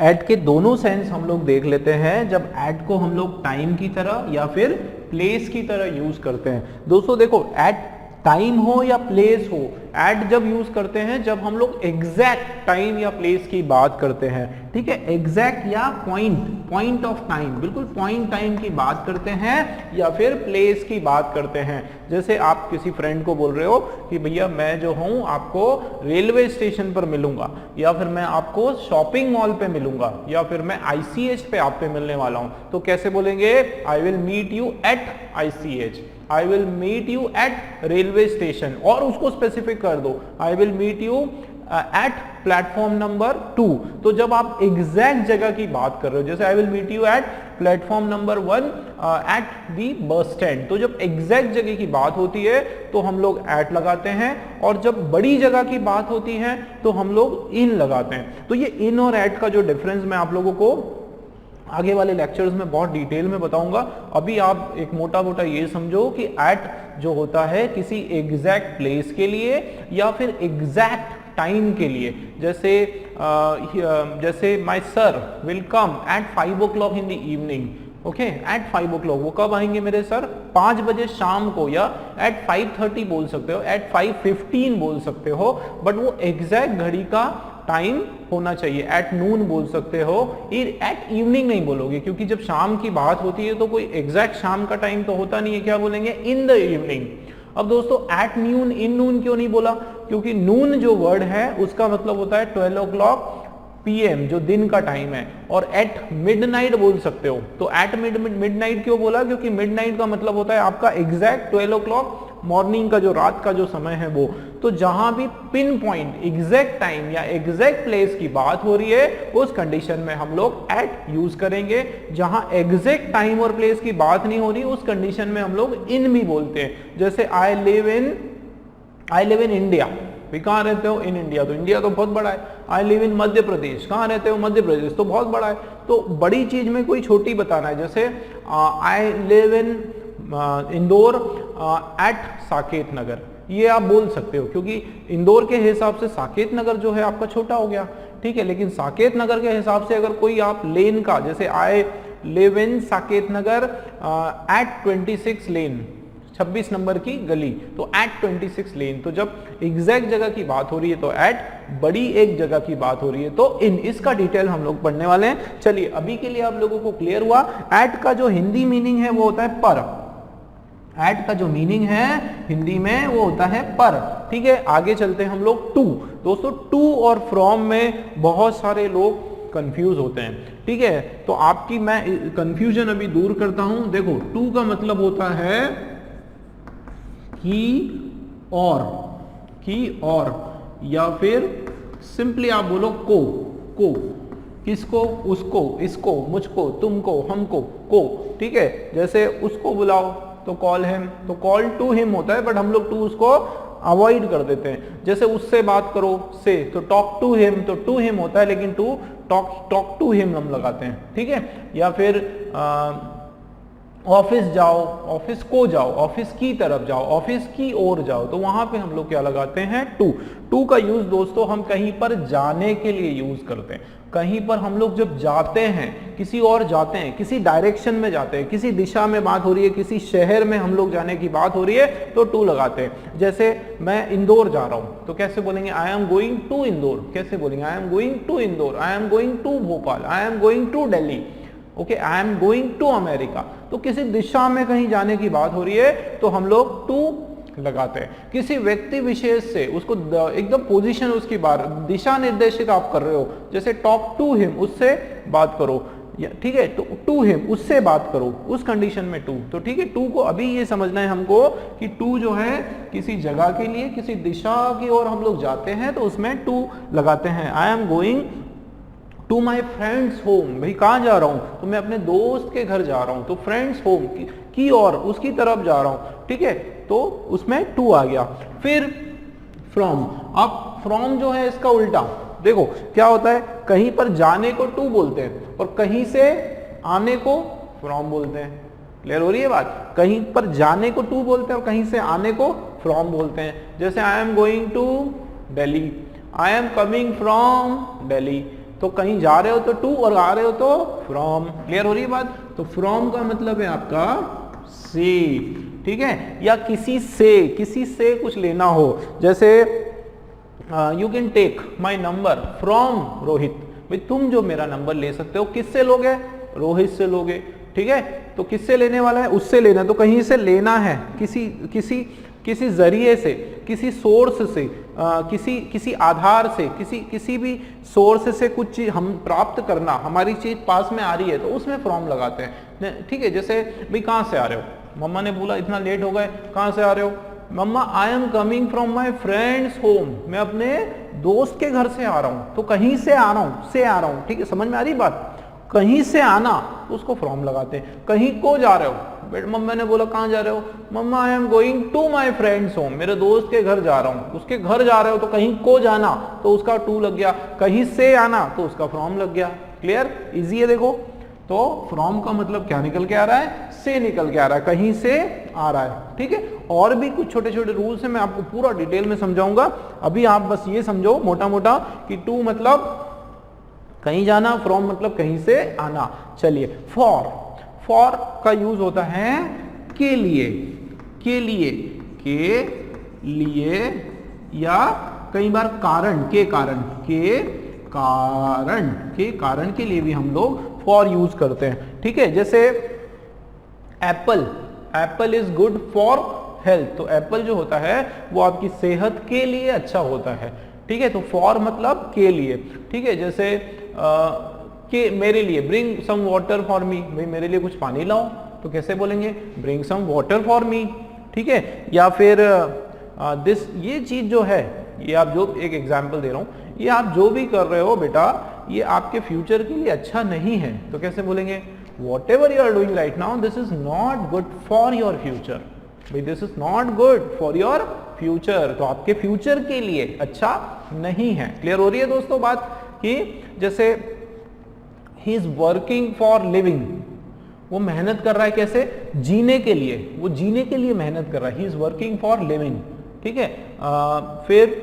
Eight के दोनों sense हम लोग देख लेते हैं जब एट को हम लोग टाइम की तरह या फिर प्लेस की तरह यूज करते हैं। दोस्तों देखो, एट टाइम हो या प्लेस हो, एट जब यूज करते हैं जब हम लोग एग्जैक्ट टाइम या प्लेस की बात करते हैं, ठीक है, एग्जैक्ट या पॉइंट ऑफ टाइम, बिल्कुल पॉइंट टाइम की बात करते हैं या फिर प्लेस की बात करते हैं। जैसे आप किसी फ्रेंड को बोल रहे हो कि भैया मैं जो हूं आपको रेलवे स्टेशन पर मिलूंगा, या फिर मैं आपको शॉपिंग मॉल पे मिलूंगा, या फिर मैं ICH पे आप पे मिलने वाला हूं, तो कैसे बोलेंगे? I will meet you at ICH, I will meet you at railway station, और उसको स्पेसिफिक कर दो, I will meet you at platform number 2। तो जब आप एग्जैक्ट जगह की बात कर रहे हो, जैसे I will meet you at platform number 1 at the bus stand, तो जब एग्जैक्ट जगह की बात होती है तो हम लोग एट लगाते हैं, और जब बड़ी जगह की बात होती है तो हम लोग इन लगाते हैं। तो ये इन और एट का जो डिफरेंस मैं आप लोगों को आगे वाले लेक्चर्स में बहुत डिटेल में बताऊंगा। अभी आप एक मोटा मोटा ये समझो कि एट जो होता है किसी एग्जैक्ट प्लेस के लिए या फिर एग्जैक्ट टाइम के लिए। जैसे my sir will come at 5 o'clock in the evening, okay, at 5 o'clock, वो कब आएंगे मेरे सर? 5 बजे शाम को, या एट 5:30 बोल सकते हो, एट 5:15 बोल सकते हो, बट वो एग्जैक्ट घड़ी का टाइम होना चाहिए। एट नून बोल सकते हो, एट इवनिंग नहीं बोलोगे, क्योंकि जब शाम की बात होती है तो कोई एग्जैक्ट शाम का टाइम तो होता नहीं है, क्या बोलेंगे? इन द इवनिंग। अब दोस्तों एट नून, इन नून क्यों नहीं बोला? क्योंकि नून जो वर्ड है उसका मतलब होता है 12 o'clock PM, जो दिन का टाइम है, और एट मिडनाइट बोल सकते हो। तो एट मिडनाइट क्यों बोला? क्योंकि मिडनाइट का मतलब होता है आपका एग्जैक्ट 12 o'clock मॉर्निंग का, जो रात का जो समय है वो। तो जहां भी पिन पॉइंट एग्जैक्ट टाइम या एग्जैक्ट प्लेस की बात हो रही है उस कंडीशन में हम लोग एट यूज करेंगे। जहां एग्जैक्ट टाइम और प्लेस की बात नहीं हो रही उस कंडीशन में हम लोग इन भी बोलते हैं। जैसे आई लिव इन इंडिया, भी कहाँ रहते हो? इन इंडिया, तो इंडिया तो बहुत बड़ा है। आई लिव इन मध्य प्रदेश, कहाँ रहते हो? मध्य प्रदेश, तो बहुत बड़ा है। तो बड़ी चीज में कोई छोटी बताना है, जैसे I live in Indore at Saket Nagar, ये आप बोल सकते हो, क्योंकि इंदौर के हिसाब से साकेत नगर जो है आपका छोटा हो गया, ठीक है। लेकिन साकेत नगर के हिसाब से अगर कोई आप लेन का, जैसे I live in Saket Nagar at 26 lane, 26 number की गली, तो एट 26 लेन, तो जब एग्जैक्ट जगह की बात हो रही है तो एट, बड़ी एक जगह की बात हो रही है तो इन। इसका डिटेल हम लोग पढ़ने वाले हैं। चलिए, अभी के लिए आप लोगों को क्लियर हुआ। एट का जो हिंदी मीनिंग है वो होता है पर। एट का जो मीनिंग है हिंदी में वो होता है पर, ठीक है। आगे चलते हैं हम लोग टू। दोस्तों टू और फ्रॉम में बहुत सारे लोग कंफ्यूज होते हैं, ठीक है। तो आपकी मैं कंफ्यूजन अभी दूर करता हूं। देखो, टू का मतलब होता है कि और, या फिर सिंपली आप बोलो को, किसको? उसको, इसको, मुझको, तुमको, हमको, को, ठीक है। जैसे उसको बुलाओ तो कॉल हिम, तो कॉल टू हिम होता है, बट हम लोग टू उसको अवॉइड कर देते हैं। जैसे उससे बात करो से, तो टॉक टू हिम, तो टू हिम होता है, लेकिन टू टॉक टू हिम हम लगाते हैं, ठीक है। या फिर ऑफिस जाओ, ऑफिस को जाओ, ऑफिस की तरफ जाओ, ऑफिस की ओर जाओ, तो वहां पे हम लोग क्या लगाते हैं? टू का यूज दोस्तों हम कहीं पर जाने के लिए यूज करते हैं। कहीं पर हम लोग जब जाते हैं, किसी और जाते हैं, किसी डायरेक्शन में जाते हैं, किसी दिशा में बात हो रही है, किसी शहर में हम लोग जाने की बात हो रही है तो टू लगाते हैं। जैसे मैं इंदौर जा रहा हूं तो कैसे बोलेंगे? I am going to Indore. कैसे बोलेंगे? I am going to Indore, I am going to Bhopal, I am going to Delhi, okay, I am going to America. तो किसी दिशा में कहीं जाने की बात हो रही है तो हम लोग टू लगाते हैं। किसी व्यक्ति विशेष से उसको एकदम पोजीशन, उसकी बार दिशा निर्देशित आप कर रहे हो, जैसे टॉक टू हिम, उससे बात करो, ठीक है, तो टू हिम, उससे बात करो, उस कंडीशन में टू। तो ठीक है, टू को अभी ये समझना है हमको कि टू जो है किसी जगह के लिए, किसी दिशा की ओर हम लोग जाते हैं तो उसमें टू लगाते हैं। I am going to my friends home, भाई कहाँ जा रहा हूँ? तो मैं अपने दोस्त के घर जा रहा हूँ, तो फ्रेंड्स होम की और, उसकी तरफ जा रहा हूँ, ठीक है, तो उसमें टू आ गया। फिर फ्रॉम, अब फ्रॉम जो है इसका उल्टा, देखो क्या होता है, कहीं पर जाने को टू बोलते हैं और कहीं से आने को फ्रॉम बोलते हैं। क्लियर हो रही है बात? कहीं पर जाने को टू बोलते हैं और कहीं से आने को फ्रॉम बोलते हैं। जैसे I am going to Delhi, I am coming from Delhi, तो कहीं जा रहे हो तो टू और आ रहे हो तो फ्रॉम। क्लियर हो रही है बात? तो फ्रॉम का मतलब है आपका से, ठीक है, या किसी से कुछ लेना हो, जैसे you can take my number from Rohit, भाई तुम जो मेरा नंबर ले सकते हो किससे लोगे? रोहित से लोगे, ठीक है। तो किससे लेने वाला है? उससे लेना है, तो कहीं से लेना है, किसी जरिए से, किसी सोर्स से, किसी आधार से, किसी भी सोर्स से कुछ चीज हम प्राप्त करना, हमारी चीज पास में आ रही है तो उसमें फ्रॉम लगाते हैं, ठीक है। जैसे भाई कहाँ से आ रहे हो? मम्मा ने बोला इतना लेट हो गए, कहाँ से आ रहे हो? Mamma I am coming from my friends home, मैं अपने दोस्त के घर से आ रहा हूँ, तो कहीं से आ रहा हूँ, से आ रहा हूँ, ठीक है, समझ में आ रही बात? कहीं से आना तो उसको फ्रॉम लगाते हैं। कहीं को जा रहे हो, मम्मा ने बोला कहाँ जा रहे हो? Mamma I am going to my friends home, मेरे दोस्त के घर जा रहा हूँ, उसके घर जा रहे हो तो कहीं को जाना तो उसका टू लग गया, कहीं से आना तो उसका फ्रॉम लग गया। क्लियर? इजी है। देखो तो फ्रॉम का मतलब क्या निकल के आ रहा है? से निकल के आ रहा है, कहीं से आ रहा है, ठीक है। और भी कुछ छोटे छोटे रूल्स हैं, मैं आपको पूरा डिटेल में समझाऊंगा, अभी आप बस ये समझो मोटा मोटा कि टू मतलब कहीं जाना, फ्रॉम मतलब कहीं से आना। चलिए, फॉर का यूज होता है के लिए, के लिए या कई बार कारण, के कारण के लिए भी हम लोग फॉर यूज करते हैं, ठीक है। जैसे Apple is good for health, तो एप्पल जो होता है वो आपकी सेहत के लिए अच्छा होता है, ठीक है। तो फॉर मतलब के लिए, ठीक है। जैसे कि मेरे लिए, bring some water for me, भाई मेरे लिए कुछ पानी लाओ, तो कैसे बोलेंगे? Bring some water for me, ठीक है। या फिर दिस, ये चीज जो है, ये आप जो एक एग्जांपल दे रहा हूं, ये आप जो भी कर रहे हो बेटा, ये आपके फ्यूचर के लिए अच्छा नहीं है, तो कैसे बोलेंगे? whatever you are doing right now, this is not good for your future, भाई this is not good for your future, तो आपके फ्यूचर के लिए अच्छा नहीं है। क्लियर हो रही है दोस्तों बात? कि जैसे he is working for living, वो मेहनत कर रहा है, कैसे? जीने के लिए, वो जीने के लिए मेहनत कर रहा है, he is working for living, ठीक है। फिर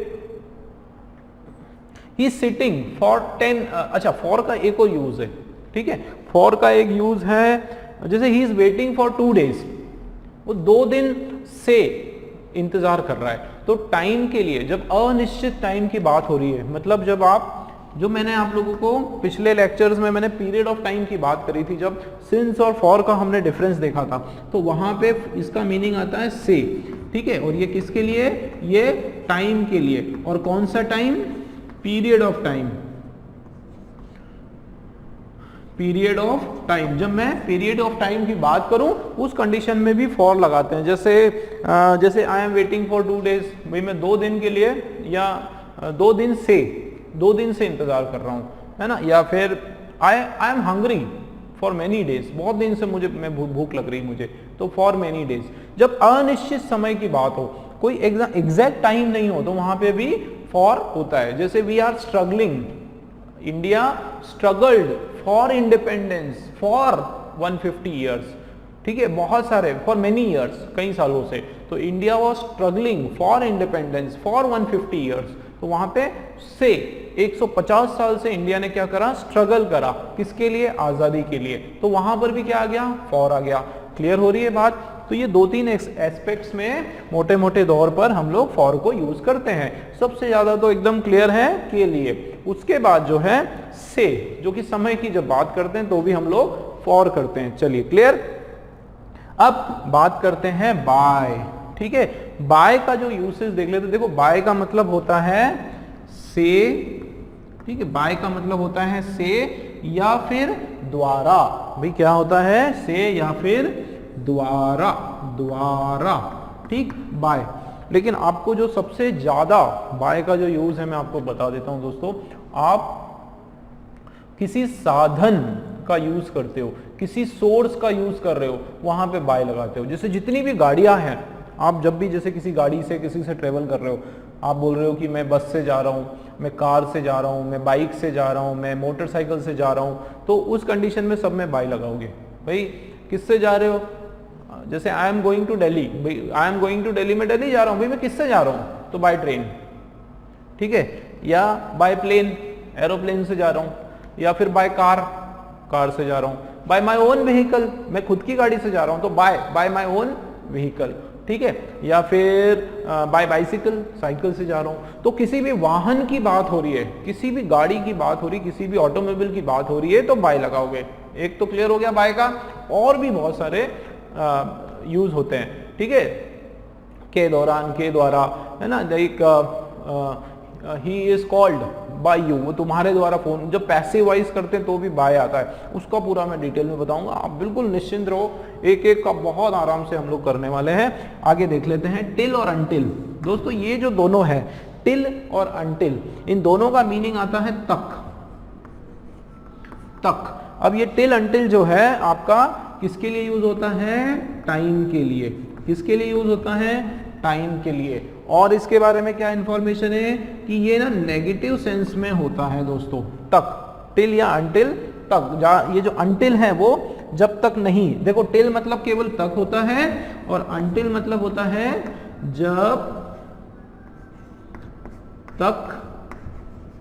he is sitting for 10, अच्छा फॉर का एक और यूज है, ठीक है। फॉर का एक यूज है, जैसे he is waiting for 2 days, वो 2 दिन से इंतजार कर रहा है, तो टाइम के लिए, जब अनिश्चित टाइम की बात हो रही है, मतलब जब आप, जो मैंने आप लोगों को पिछले लेक्चर्स में मैंने पीरियड ऑफ टाइम की बात करी थी, जब सिंस और फॉर का हमने डिफरेंस देखा था, तो वहां पे इसका मीनिंग आता है से, ठीक है। और ये किसके लिए? ये टाइम के लिए। और कौन सा time? Period of time, period of time. जब मैं पीरियड ऑफ टाइम की बात करूं, उस कंडीशन में भी फॉर लगाते हैं। जैसे I am waiting for 2 days, भाई मैं 2 दिन के लिए या 2 दिन से इंतजार कर रहा हूं, है ना। या फिर I am hungry for many days, बहुत दिन से मैं भूख लग रही मुझे, तो फॉर मेनी डेज। जब अनिश्चित समय की बात हो, कोई एग्जैक्ट टाइम नहीं हो, तो वहां पे भी फॉर होता है। जैसे we are struggling, India struggled for independence for 150 years, ठीक है, बहुत सारे, फॉर मेनी ईयर्स, कई सालों से। तो India was struggling for independence for 150 years, तो वहां पे से 150 साल से इंडिया ने क्या करा? स्ट्रगल करा, किसके लिए? आजादी के लिए, तो वहां पर भी क्या आ गया? फॉर आ गया। क्लियर हो रही है बात? तो ये 2-3 एस्पेक्ट्स में मोटे मोटे तौर पर हम लोग फॉर को यूज करते हैं। सबसे ज्यादा तो एकदम क्लियर है के लिए, उसके बाद जो है से, जो कि समय की जब बात करते हैं तो भी हम लोग फॉर करते हैं। चलिए क्लियर। अब बात करते हैं बाय, ठीक है। बाय का जो यूसेज देख लेते, देखो बाय का मतलब होता है से, ठीक है, बाय का मतलब होता है से या फिर द्वारा। भाई क्या होता है? से या फिर द्वारा, ठीक, बाय। लेकिन आपको जो सबसे ज्यादा बाय का जो यूज है मैं आपको बता देता हूं दोस्तों। आप किसी साधन का यूज करते हो, किसी सोर्स का यूज कर रहे हो, वहां पे बाय लगाते हो। जैसे जितनी भी गाड़ियां हैं, आप जब भी जैसे किसी गाड़ी से किसी से ट्रेवल कर रहे हो, आप बोल रहे हो कि मैं बस से जा रहा हूँ, मैं कार से जा रहा हूँ, मैं बाइक से जा रहा हूँ, मैं मोटरसाइकिल से जा रहा हूँ, तो उस कंडीशन में सब में बाय लगाओगे। भाई किससे जा रहे हो? जैसे I am going to Delhi, भाई I am going to Delhi, मैं दिल्ली जा रहा हूँ, भाई मैं किससे जा रहा हूँ? तो बाय ट्रेन, ठीक है, या बाय प्लेन, एरोप्लेन से जा रहा हूँ। या फिर बाय कार, कार से जा रहा हूं, बाय माय ओन व्हीकल, मैं खुद की गाड़ी से जा रहा हूं तो बाय माय ओन व्हीकल, ठीक है, या फिर बाय बाइसिकल, साइकिल से जा रहा हूं। तो किसी भी वाहन की बात हो रही है, किसी भी गाड़ी की बात हो रही है, किसी भी ऑटोमोबाइल की बात हो रही है तो बाय लगाओगे। एक तो क्लियर हो गया बाय का, और भी बहुत सारे यूज होते हैं, ठीक है, के दौरान, के द्वारा, है ना, like he is called by you, वो तुम्हारे द्वारा फोन, जब पैसिव वॉइस करते हैं तो भी बाय आता है, उसका पूरा मैं डिटेल में बताऊंगा, आप बिल्कुल निश्चिंत रहो, एक एक का बहुत आराम से हम लोग करने वाले हैं। आगे देख लेते हैं टिल और अनटिल। दोस्तों ये जो दोनों है, टिल और अनटिल, इन दोनों का मीनिंग आता है तक, तक। अब ये टिल अनटिल जो है आपका किसके लिए यूज होता है? टाइम के लिए। किसके लिए यूज होता है? टाइम के लिए। और इसके बारे में क्या इंफॉर्मेशन है कि ये ना नेगेटिव सेंस में होता है दोस्तों, तक, टिल या अनटिल, तक। ये जो अनटिल है वो जब तक नहीं, देखो टिल मतलब केवल तक होता है और अनटिल मतलब होता है जब तक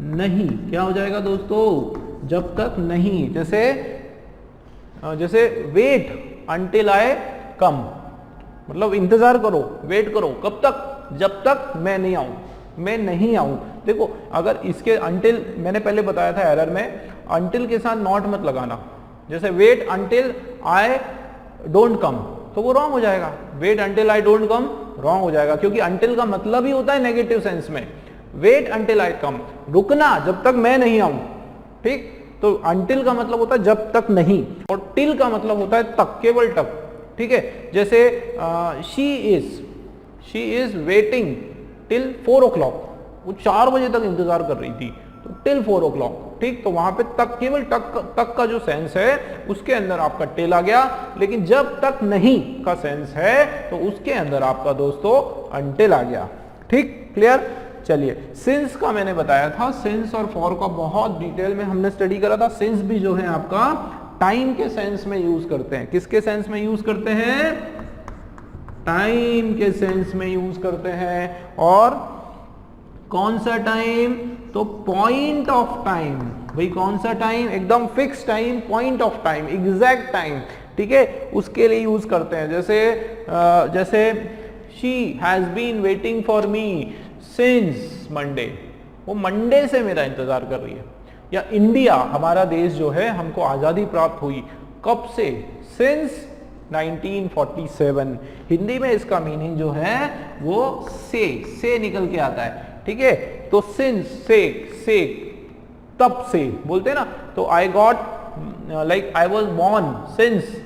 नहीं। क्या हो जाएगा दोस्तों? जब तक नहीं। जैसे वेट अनटिल आई कम, मतलब इंतजार करो, वेट करो, कब तक? जब तक मैं नहीं आऊं, मैं नहीं आऊं। देखो अगर इसके अनटिल, मैंने पहले बताया था एरर में, अनटिल के साथ नॉट मत लगाना। जैसे wait until I don't come, तो वो रॉन्ग हो जाएगा। Wait until I don't come wrong हो जाएगा, क्योंकि अनटिल का मतलब ही होता है नेगेटिव सेंस में। वेट अनटिल आई कम, रुकना जब तक मैं नहीं आऊं, ठीक। तो अनटिल का मतलब होता है जब तक नहीं, और टिल का मतलब होता है तक, केवल तक, ठीक है। जैसे she is waiting till 4 o'clock, वो 4 बजे तक इंतजार कर रही थी, तो टिल 4 o'clock, ठीक। तो वहां पे तक, केवल तक का जो सेंस है उसके अंदर आपका टिल आ गया, लेकिन जब तक नहीं का सेंस है तो उसके अंदर आपका दोस्तों अनटिल आ गया, ठीक, क्लियर। चलिए, सिंस का मैंने बताया था, सिंस और फॉर का बहुत डिटेल में हमने स्टडी करा था। सिंस भी जो है आपका टाइम के सेंस में यूज करते हैं। किसके सेंस में यूज करते हैं? टाइम के सेंस में यूज करते हैं। और कौन सा टाइम? तो पॉइंट ऑफ टाइम। भाई कौन सा टाइम? एकदम fix time, point of time, exact time, ठीक है, उसके लिए यूज करते हैं। जैसे she has been waiting for me since Monday, वो मंडे से मेरा इंतजार कर रही है। या इंडिया, हमारा देश जो है, हमको आजादी प्राप्त हुई कब से? सिंस 1947। हिंदी में इसका मीनिंग जो है वो से निकल के आता है, ठीक है। तो सिंस, से तब से बोलते हैं ना, तो I got, like I was born since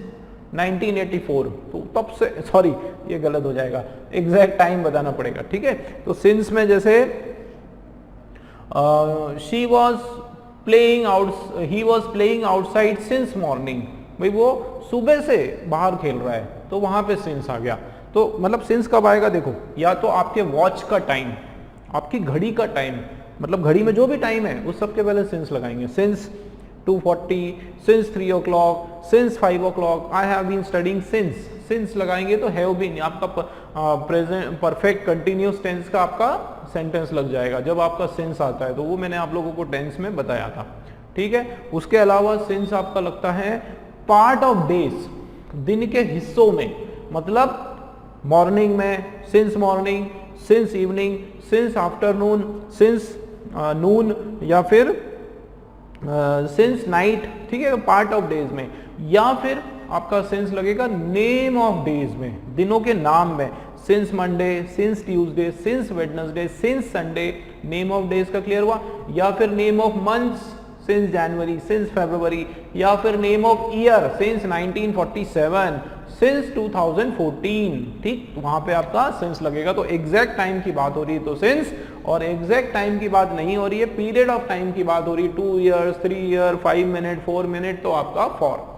1984, तो तब से, सॉरी ये गलत हो जाएगा, एग्जैक्ट टाइम बताना पड़ेगा, ठीक है। तो सिंस में जैसे she was playing he was playing outside since morning, भाई वो सुबह से बाहर खेल रहा है, तो वहां पे सिंस आ गया। तो मतलब सिंस कब आएगा? देखो, या तो आपके वॉच का टाइम, आपकी घड़ी का टाइम, मतलब घड़ी में जो भी टाइम है उस सबके पहले सिंस लगाएंगे। Since 2:40, since 3 o'clock, since 5 o'clock, I have been studying since. Since लगाएंगे तो हैव बीन, आपका प्रेजेंट परफेक्ट कंटिन्यूस टेंस का आपका सेंटेंस लग जाएगा जब आपका सिंस आता है। तो वो मैंने आप लोगों को टेंस में बताया था, ठीक है। उसके अलावा सिंस आपका लगता है पार्ट ऑफ डेज, दिन के हिस्सों में, मतलब मॉर्निंग में since morning, since evening, since afternoon, since noon, या फिर सिंस नाइट, ठीक है, पार्ट ऑफ डेज में। या फिर आपका सिंस लगेगा नेम ऑफ डेज में, दिनों के नाम में, since Monday, since Tuesday, since Wednesday, since Sunday, name of days का क्लियर हुआ। या फिर name of months, since January, since February, या फिर name of year, since 1947, since 2014, ठीक, वहां पे आपका सिंस लगेगा। तो एग्जैक्ट टाइम की बात हो रही है तो सिंस, और एग्जैक्ट टाइम की बात नहीं हो रही है, पीरियड ऑफ टाइम की बात हो रही है, 2 years, 3 years, 5 minutes, 4 minutes, तो आपका फॉर।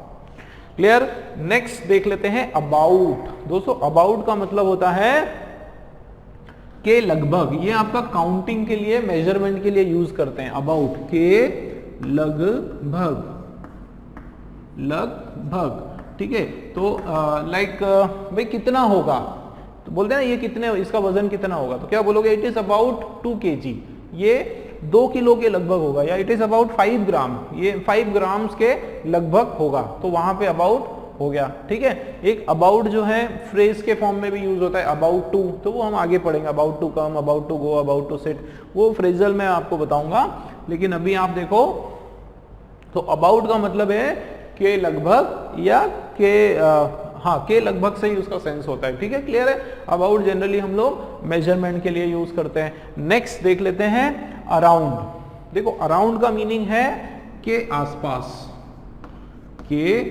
क्लियर। नेक्स्ट देख लेते हैं अबाउट। दोस्तों अबाउट का मतलब होता है के लगभग, ये आपका काउंटिंग के लिए, मेजरमेंट के लिए यूज करते हैं। अबाउट, के लगभग, लगभग, ठीक है। तो लाइक भाई कितना होगा, तो बोलते हैं ना ये कितने, इसका वजन कितना होगा, तो क्या बोलोगे? इट इज अबाउट 2 kg, ये 2 किलो के लगभग होगा, या इट इज अबाउट 5 ग्राम, ये 5 ग्राम्स के लगभग होगा, तो वहां पे अबाउट हो गया। ठीक है, एक अबाउट जो है फ्रेज के फॉर्म में भी यूज होता है, अबाउट टू, तो वो हम आगे पढ़ेंगे, about to come, about to go, about to sit, वो फ्रेजल में आपको बताऊंगा। लेकिन अभी आप देखो तो अबाउट का मतलब है के लगभग या के लगभग से ही उसका सेंस होता है। ठीक है, क्लियर है। अबाउट जनरली हम लोग मेजरमेंट के लिए यूज करते हैं। नेक्स्ट देख लेते हैं अराउंड। देखो अराउंड का मीनिंग है के आसपास, के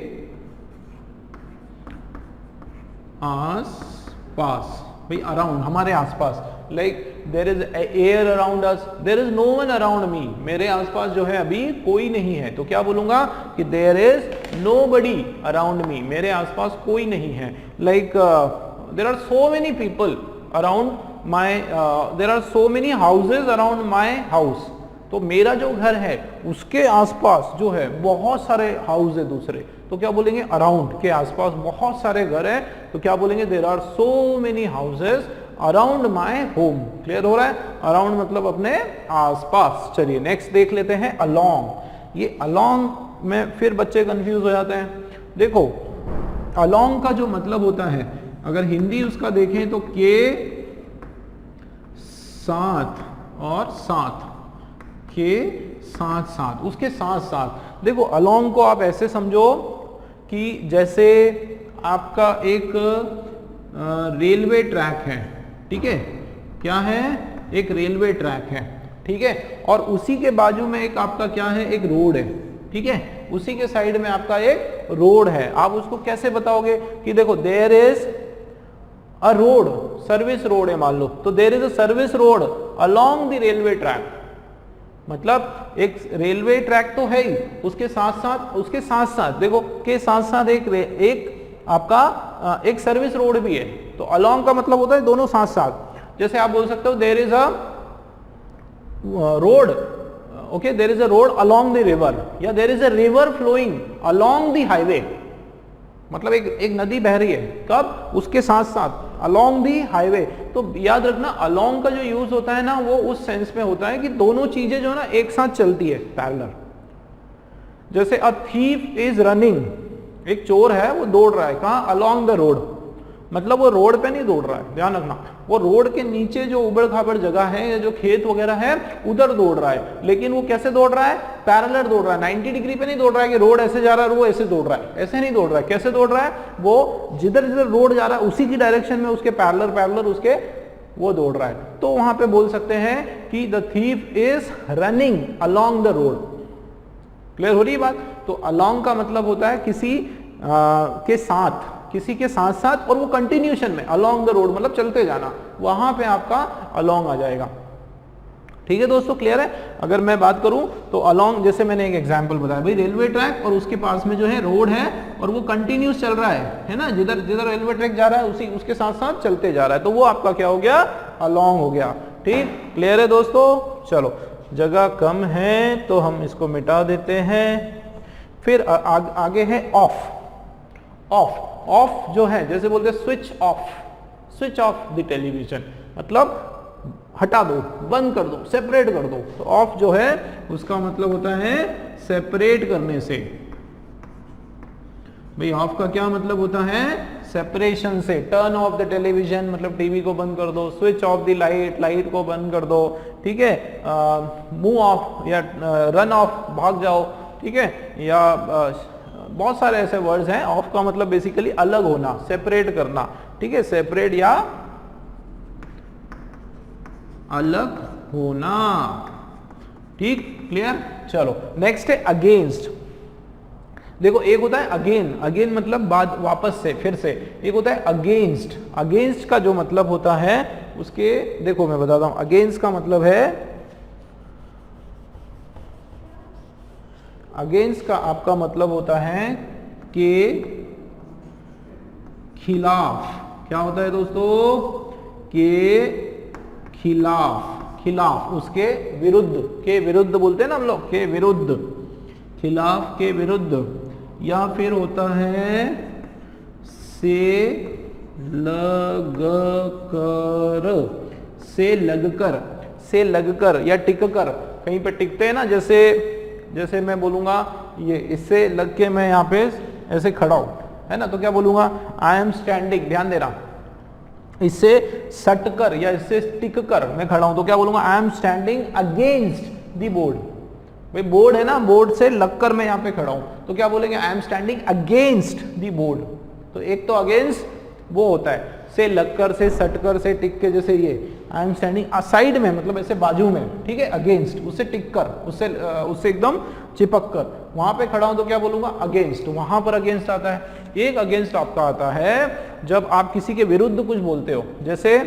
आसपास, भाई अराउंड हमारे आसपास, like there is air around us, there is no one around me, मेरे आसपास जो है अभी कोई नहीं है, तो क्या बोलूंगा कि there is nobody around me, मेरे आसपास कोई नहीं है। Like there are so many people around my, there are so many houses around my house, तो मेरा जो घर है उसके आसपास जो है बहुत सारे हाउस है दूसरे, तो क्या बोलेंगे अराउंड, के आसपास बहुत सारे घर है, तो क्या बोलेंगे there are so many houses around my home. Clear हो रहा है, अराउंड मतलब अपने आसपास। चलिए नेक्स्ट देख लेते हैं अलोंग। ये अलोंग में फिर बच्चे कंफ्यूज हो जाते हैं। देखो अलोंग का जो मतलब होता है, अगर हिंदी उसका देखें तो के साथ और साथ, के साथ साथ, उसके साथ साथ। देखो अलोंग को आप ऐसे समझो कि जैसे आपका एक रेलवे ट्रैक है, ठीक है, क्या है, एक रेलवे ट्रैक है, ठीक है, और उसी के बाजू में एक आपका क्या है, एक रोड है, ठीक है, उसी के साइड में आपका एक रोड है। आप उसको कैसे बताओगे कि देखो there is a road, service road है मान लो, तो there is a service road along the railway track, मतलब एक रेलवे ट्रैक तो है ही, उसके साथ साथ, उसके साथ साथ देखो के साथ साथ एक आपका एक सर्विस रोड भी है, तो अलोंग का मतलब होता है दोनों साथ साथ। जैसे आप बोल सकते हो there is a road, okay, there is a road along the river, या there is a river flowing along the highway, मतलब एक नदी बह रही है, कब, उसके साथ साथ, अलोंग दी हाईवे। तो याद रखना अलोंग का जो यूज होता है ना, वो उस सेंस में होता है कि दोनों चीजें जो है ना एक साथ चलती है, पैरेलल। जैसे अ थीफ इज रनिंग, एक चोर है वो दौड़ रहा है, कहाँ, अलोंग द रोड, मतलब वो रोड पे नहीं दौड़ रहा है, ध्यान रखना, वो रोड के नीचे जो उबड़ खाबड़ जगह है या जो खेत वगैरह है उधर दौड़ रहा है, लेकिन वो कैसे दौड़ रहा है, पैरेलल दौड़ रहा है, 90 डिग्री पे नहीं दौड़ रहा है कि रोड ऐसे जा रहा है और वो ऐसे दौड़ रहा है, ऐसे नहीं दौड़ रहा है। कैसे दौड़ रहा है, वो जिधर जिधर रोड जा रहा है उसी की डायरेक्शन में उसके पैरेलल उसके वो दौड़ रहा है। तो वहां पे बोल सकते हैं कि the thief is running along the road. Clear हो रही है बात। तो अलोंग का मतलब होता है किसी के साथ, किसी के साथ साथ, और वो कंटिन्यूशन में, अलोंग द रोड मतलब चलते जाना, वहां पे आपका अलोंग आ जाएगा। ठीक है दोस्तों, क्लियर है। अगर मैं बात करूं तो अलोंग, जैसे मैंने एक एग्जांपल बताया, भाई रेलवे ट्रैक और उसके पास में जो है रोड है और वो कंटिन्यूस चल रहा है ना, जिधर जिधर रेलवे ट्रैक जा रहा है उसी उसके साथ साथ चलते जा रहा है, तो वो आपका क्या हो गया, अलोंग हो गया। ठीक, क्लियर है दोस्तों। चलो, जगह कम है तो हम इसको मिटा देते हैं। फिर आगे है ऑफ। ऑफ, ऑफ जो है जैसे बोलते हैं switch off, switch off the television, मतलब हटा दो, बंद कर दो, सेपरेट कर दो। तो ऑफ जो है उसका मतलब होता है सेपरेट करने से। भाई ऑफ का क्या मतलब होता है, सेपरेशन से। टर्न ऑफ द टेलीविजन मतलब टीवी को बंद कर दो, switch off the light, light को बंद कर दो, ठीक है, मूव ऑफ या रन ऑफ, भाग जाओ, ठीक है, या बहुत सारे ऐसे वर्ड्स हैं। ऑफ का मतलब बेसिकली अलग होना, सेपरेट करना, ठीक है, सेपरेट या अलग होना। ठीक, क्लियर। चलो नेक्स्ट है अगेंस्ट। देखो एक होता है अगेन, अगेन मतलब बाद, वापस से, फिर से। एक होता है अगेंस्ट। अगेंस्ट का जो मतलब होता है उसके, देखो मैं बताता हूं, अगेंस्ट का मतलब है, अगेंस्ट का आपका मतलब होता है कि खिलाफ। क्या होता है दोस्तों, के खिलाफ, खिलाफ, उसके विरुद्ध, के विरुद्ध बोलते हैं ना हम लोग, के विरुद्ध, खिलाफ, के विरुद्ध। या फिर होता है से लग कर, से लगकर, से लगकर या टिक कर, कहीं पे टिकते हैं ना, जैसे मैं बोलूंगा ये इससे लग के मैं यहाँ पे ऐसे खड़ा हूं, है ना, तो क्या बोलूंगा, आई एम स्टैंडिंग, ध्यान देना, इससे सट कर या इससे टिक कर मैं खड़ा हूं तो क्या बोलूंगा, I am standing against the board. भाई बोर्ड है ना, बोर्ड से लगकर मैं यहाँ पे खड़ा हूं तो क्या बोलेंगे, I am standing against the board. तो एक तो अगेंस्ट वो होता है, से लगकर, से सटकर, से टिक के, जैसे ये आई एम स्टैंडिंग साइड में, मतलब ऐसे बाजू में, ठीक है, अगेंस्ट, उससे टिक कर, उससे एकदम चिपक कर, वहां पे खड़ा हूं तो क्या बोलूंगा, अगेंस्ट। वहां पर अगेंस्ट आता है। एक अगेंस्ट आपका आता है जब आप किसी के विरुद्ध कुछ बोलते हो, जैसे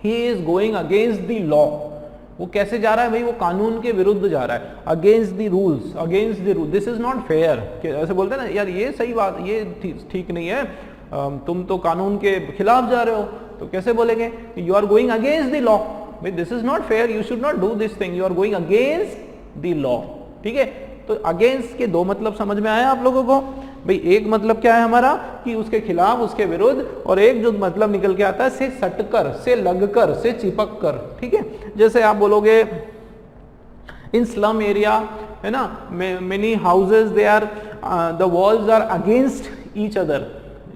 he is going against the law, वो कैसे जा रहा है भाई, वो कानून के विरुद्ध जा रहा है, against the rules, against the rule, this is not fair, ऐसे बोलते हैं ना, यार ये सही बात, ये ठीक नहीं है, तुम तो कानून के खिलाफ जा रहे हो, तो कैसे बोलेंगे, you are going against the law, भाई this is not fair, you should not do this thing, you are going against the law. ठीक है, तो अगेंस्ट के दो मतलब समझ में आया आप लोगों को। भाई एक मतलब क्या है हमारा कि उसके खिलाफ, उसके विरुद्ध, और एक जो मतलब निकल के आता है से सटकर, से लगकर, से चिपक कर। ठीक है, जैसे आप बोलोगे इन स्लम एरिया, है ना, many houses they are, the walls are against each other,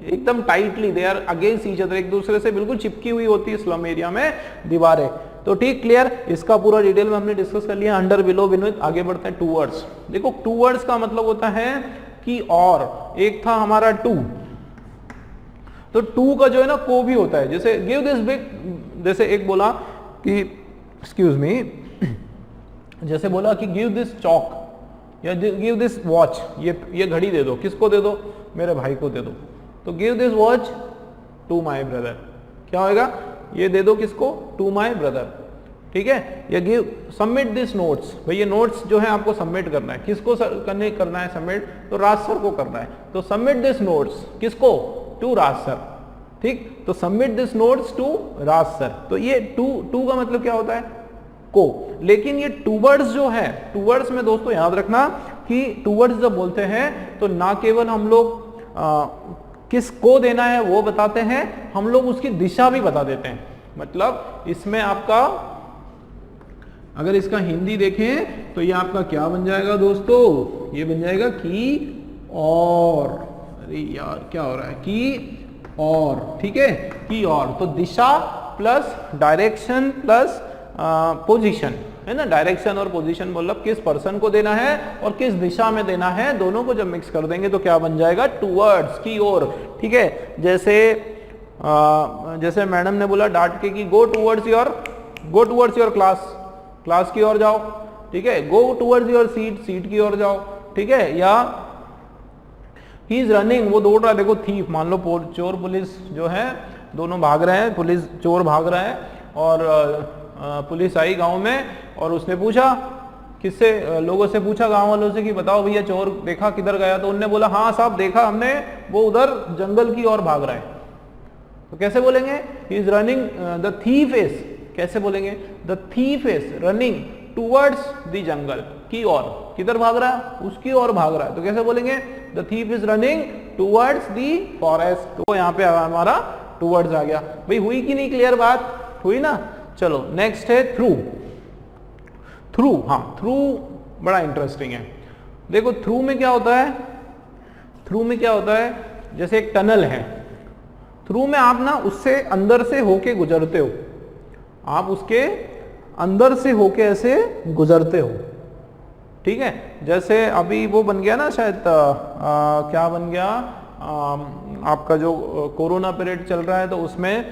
एकदम tightly they are against each other, एक दूसरे से बिल्कुल चिपकी हुई होती है स्लम एरिया में दीवारें। तो ठीक, क्लियर, इसका पूरा डिटेल में हमने डिस्कस कर लिया, अंडर, बिलो, बिनविथ। आगे बढ़ते हैं टूवर्ड्स। देखो टूवर्ड्स का मतलब होता है कि और, एक था हमारा टू, तो टू का जो है ना को भी होता है, जैसे गिव दिस बिग, जैसे एक बोला कि एक्सक्यूज मी, जैसे बोला कि गिव दिस चॉक या गिव दिस वॉच, ये घड़ी दे दो, किसको दे दो, मेरे भाई को दे दो, तो give this watch to my brother, क्या होगा, ये दे दो किसको, टू माय ब्रदर। ठीक है, या गिव सबमिट दिस नोट्स, भाई ये नोट्स जो है आपको सबमिट करना है, किसको करना है सबमिट, तो राज सर को करना है, तो सबमिट दिस नोट्स किसको, टू राज सर। ठीक, तो submit this notes to Raj sir, तो ये टू का मतलब क्या होता है, को। लेकिन ये टूवर्ड्स जो है, टूवर्ड्स में दोस्तों याद रखना कि टूवर्ड्स जब बोलते हैं तो ना केवल हम लोग किस को देना है वो बताते हैं, हम लोग उसकी दिशा भी बता देते हैं। मतलब इसमें आपका, अगर इसका हिंदी देखें तो ये आपका क्या बन जाएगा दोस्तों, ये बन जाएगा कि और, अरे यार क्या हो रहा है, कि और। ठीक है, कि और, तो दिशा प्लस डायरेक्शन प्लस पोजीशन, है ना, डायरेक्शन और पोजीशन मतलब किस पर्सन को देना है और किस दिशा में देना है, दोनों को जब मिक्स कर देंगे तो क्या बन जाएगा, टूवर्ड्स, की ओर। ठीक है, जैसे मैडम ने बोला डांट के कि गो टूवर्ड्स योर क्लास की ओर जाओ। ठीक है, गो टूवर्ड्स योर सीट की ओर जाओ। ठीक है, या ही इज रनिंग, वो दौड़ रहा है, देखो थीफ, मान लो चोर पुलिस जो है दोनों भाग रहे हैं, पुलिस चोर भाग रहा है और पुलिस आई गांव में और उसने पूछा किससे, लोगों से पूछा गांव वालों से कि बताओ भैया चोर देखा किधर गया, तो उन्होंने बोला हाँ साहब देखा हमने, वो उधर जंगल की ओर भाग रहा है। तो कैसे बोलेंगे, he is running, the thief is, कैसे बोलेंगे, the thief is running towards the jungle, की ओर, किधर भाग रहा है, उसकी ओर भाग रहा है, तो कैसे बोलेंगे, the thief is running towards the forest. तो यहाँ पे हमारा टूवर्ड्स आ गया। भाई हुई कि नहीं क्लियर बात, हुई ना। चलो नेक्स्ट है थ्रू। हाँ, थ्रू बड़ा इंटरेस्टिंग है। देखो थ्रू में क्या होता है, जैसे एक टनल है, थ्रू में आप ना उससे अंदर से होके गुजरते हो, आप उसके अंदर से होके ऐसे गुजरते हो। ठीक है, जैसे अभी वो बन गया ना शायद, क्या बन गया, आपका जो कोरोना पीरियड चल रहा है तो उसमें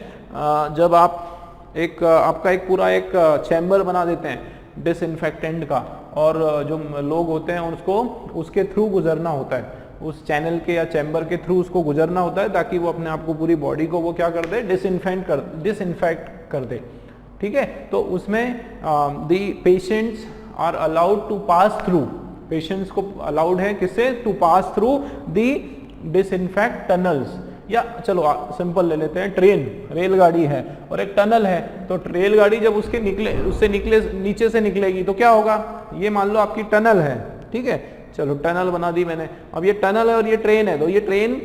जब आप आपका एक पूरा एक चैम्बर बना देते हैं डिसइंफेक्टेंट का, और जो लोग होते हैं उसके थ्रू गुजरना होता है, उस चैनल के या चैम्बर के थ्रू उसको गुजरना होता है, ताकि वो अपने आप को, पूरी बॉडी को वो क्या कर दे, डिसइंफेक्ट कर दे। ठीक है, तो उसमें the patients are allowed to pass through, patients को अलाउड है किससे, to pass through the disinfect tunnels. या चलो सिंपल ले लेते हैं, ट्रेन, रेलगाड़ी है और एक टनल है, तो रेलगाड़ी जब उससे नीचे से निकलेगी तो क्या होगा, ये मान लो आपकी टनल है। ठीक है, चलो टनल बना दी मैंने, अब ये टनल है और ये ट्रेन है, तो ये ट्रेन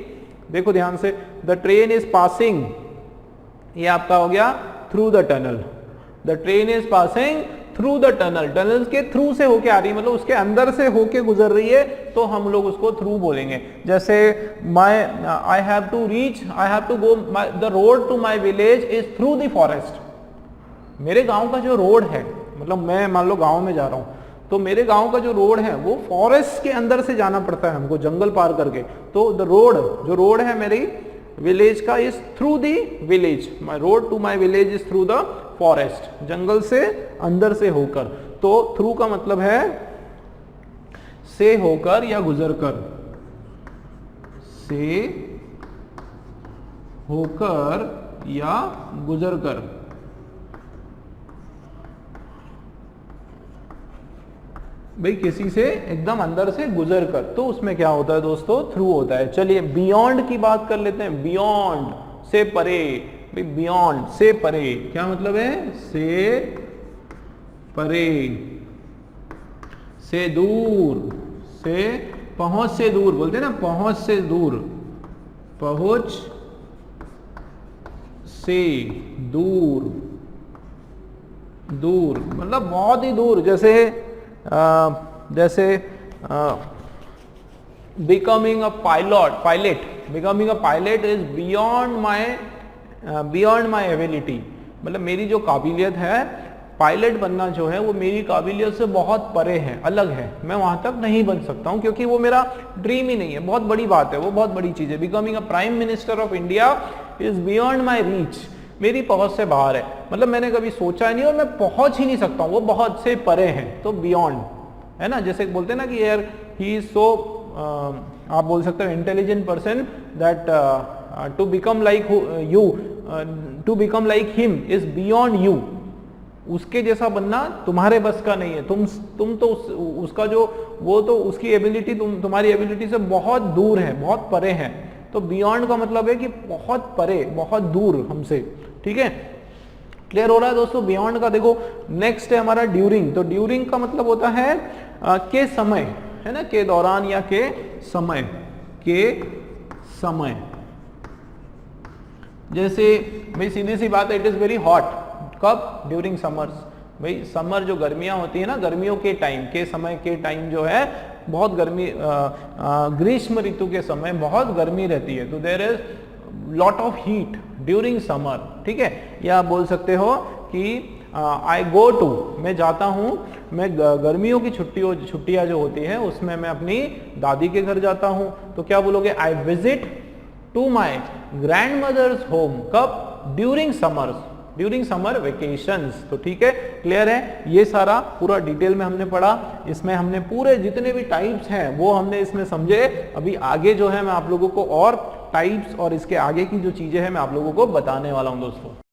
देखो ध्यान से, द ट्रेन इज पासिंग, ये आपका हो गया through the tunnel. The train is passing through the tunnel, tunnel के थ्रू से होके आ रही है, मतलब उसके अंदर से होके गुजर रही है, तो हम लोग उसको थ्रू बोलेंगे। जैसे I have to go, the road to my village is through the forest. मेरे गांव का जो रोड है, मतलब मैं मान लो गांव में जा रहा हूं, तो मेरे गांव का जो रोड है वो फॉरेस्ट के अंदर से जाना पड़ता है हमको, जंगल पार करके। तो द रोड, जो रोड है मेरी विलेज का, is through the village, my road to my village is through the forest, जंगल से अंदर से होकर। तो थ्रू का मतलब है से होकर या गुजर कर, से होकर या गुजर कर। भाई किसी से एकदम अंदर से गुजर कर, तो उसमें क्या होता है दोस्तों, थ्रू होता है। चलिए बियॉन्ड की बात कर लेते हैं। बियॉन्ड से परे, भाई बियॉन्ड से परे क्या मतलब है, से परे, से दूर, से पहुंच से दूर बोलते हैं ना, पहुंच से दूर, पहुंच से दूर, दूर मतलब बहुत ही दूर। जैसे becoming a pilot, becoming a pilot is beyond my ability, मतलब मेरी जो काबिलियत है पायलट बनना जो है वो मेरी काबिलियत से बहुत परे है, अलग है, मैं वहां तक नहीं बन सकता हूं, क्योंकि वो मेरा ड्रीम ही नहीं है, बहुत बड़ी बात है, वो बहुत बड़ी चीज है। Becoming a prime minister of India is beyond my reach, मेरी पहुंच से बाहर है, मतलब मैंने कभी सोचा नहीं और मैं पहुंच ही नहीं सकता हूं, वो बहुत से परे है, तो बियॉन्ड है ना। जैसे बोलते हैं ना कि यार ही इज सो, आप बोल सकते हो intelligent person that to become like you, to become like him is beyond you, उसके जैसा बनना तुम्हारे बस का नहीं है, तुम तो उसका जो वो तो उसकी एबिलिटी तुम्हारी एबिलिटी से बहुत दूर है, बहुत परे है। तो बियॉन्ड का मतलब है कि बहुत परे, बहुत दूर हमसे, ठीक है। क्लियर हो रहा है दोस्तों बियॉन्ड का। देखो नेक्स्ट है हमारा ड्यूरिंग। तो ड्यूरिंग का मतलब होता है के समय, है ना, के दौरान या के समय, के समय। जैसे भाई सीधी सी बात है, इट इज वेरी हॉट, कब, ड्यूरिंग समर्स, भाई समर जो गर्मियां होती है ना, गर्मियों के टाइम, के समय के टाइम जो है बहुत गर्मी, ग्रीष्म ऋतु के समय बहुत गर्मी रहती है, तो there is lot of heat during summer, ठीक है। या बोल सकते हो कि आई गो टू, मैं जाता हूं, मैं गर्मियों की छुट्टियां जो होती है उसमें मैं अपनी दादी के घर जाता हूं, तो क्या बोलोगे, I visit to my grandmother's home, कब, during summers, during summer vacations. तो ठीक है, क्लियर है, ये सारा पूरा डिटेल में हमने पढ़ा, इसमें हमने पूरे जितने भी टाइप्स हैं वो हमने इसमें समझे। अभी आगे जो है मैं आप लोगों को और टाइप्स और इसके आगे की जो चीजें हैं मैं आप लोगों को बताने वाला हूं दोस्तों।